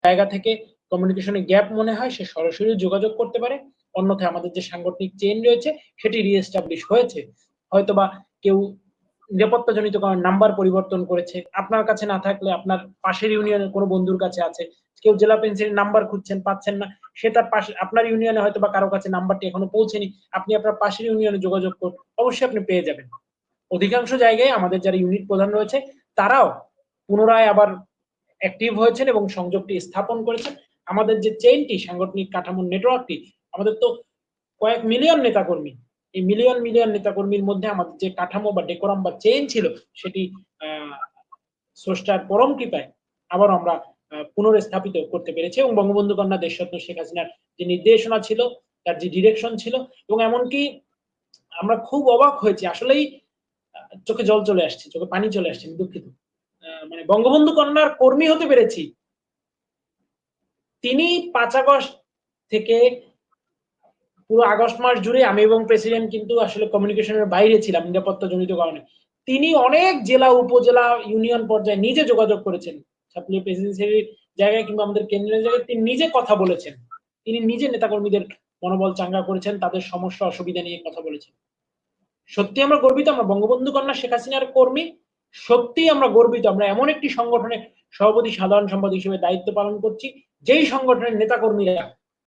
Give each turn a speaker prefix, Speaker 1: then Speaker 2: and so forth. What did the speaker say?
Speaker 1: জায়গা থেকে কমিউনিকেশনে গ্যাপ মনে হয় সে সরাসরি যোগাযোগ করতে পারে, অন্যথায় আমাদের যে সাংগঠনিক চেইন রয়েছে সেটি রিএস্টাবলিশ হয়েছে। হয়তোবা কেউ নিরাপত্তাজনিত কারণে নাম্বার পরিবর্তন করেছে, আপনার কাছে না থাকলে আপনার পাশের ইউনিয়নের কোনো বন্ধুর কাছে আছে, কেউ জেলা পেন্সিলের নাম্বার খুঁজছেন পাচ্ছেন না, সে তার পাশে আপনার ইউনিয়নে হয়তো বা কারো কাছে নাম্বারটি এখনো পৌঁছেনি, আপনি আপনার পাশের ইউনিয়নে যোগাযোগ করুন, অবশ্যই আপনি পেয়ে যাবেন। অধিকাংশ জায়গায় আমাদের যারা ইউনিট প্রধান রয়েছে তারাও পুনরায় আবার অ্যাক্টিভ হয়েছেন এবং সংযোগটি স্থাপন করেছেন। আমাদের যে চেইনটি, সাংগঠনিক কাঠামোর নেটওয়ার্কটি, আমাদের তো কয়েক মিলিয়ন নেতাকর্মী, এই মিলিয়ন মিলিয়ন নেতাকর্মীর মধ্যে আমাদের যে কাঠামো বা ডেকোরাম বা চেইন ছিল সেটি স্রষ্টার পরম কৃপায় আবার আমরা পুনরস্থাপিত করতে পেরেছি এবং বঙ্গবন্ধু কন্যা দেশরত্ন শেখ হাসিনার যে নির্দেশনা ছিল, তার যে ডিরেকশন ছিল, এবং এমনকি আমরা খুব অবাক হয়েছি, আসলেই চোখে জল চলে আসছে, চোখে পানি চলে আসছে, আমি দুঃখিত। মানে বঙ্গবন্ধু কন্যার কর্মী হতে পেরেছি। তিনি 5 আগস্ট থেকে পুরো আগস্ট মাস জুড়ে আমি এবং প্রেসিডেন্ট কিন্তু আসলে কমিউনিকেশনের বাইরে ছিলাম নিরাপত্তা জনিত কারণে। তিনি অনেক জেলা উপজেলা ইউনিয়ন পর্যায়ে নিজে যোগাযোগ করেছেন, ছাত্রলীগ প্রেসিডেন্সির জায়গায় কিংবা আমাদের কেন্দ্রের জায়গায় তিনি নিজে কথা বলেছেন, তিনি নিজে নেতাকর্মীদের মনোবল চাঙ্গা করেছেন, তাদের সমস্যা অসুবিধা নিয়ে কথা বলেছেন। সত্যি আমরা গর্বিত, আমরা বঙ্গবন্ধু কন্যা শেখ হাসিনার কর্মী, সত্যি আমরা গর্বিত, আমরা এমন একটি সংগঠনের সভাপতি সাধারণ সম্পাদক হিসেবে দায়িত্ব পালন করছি যেই সংগঠনের নেতাকর্মীরা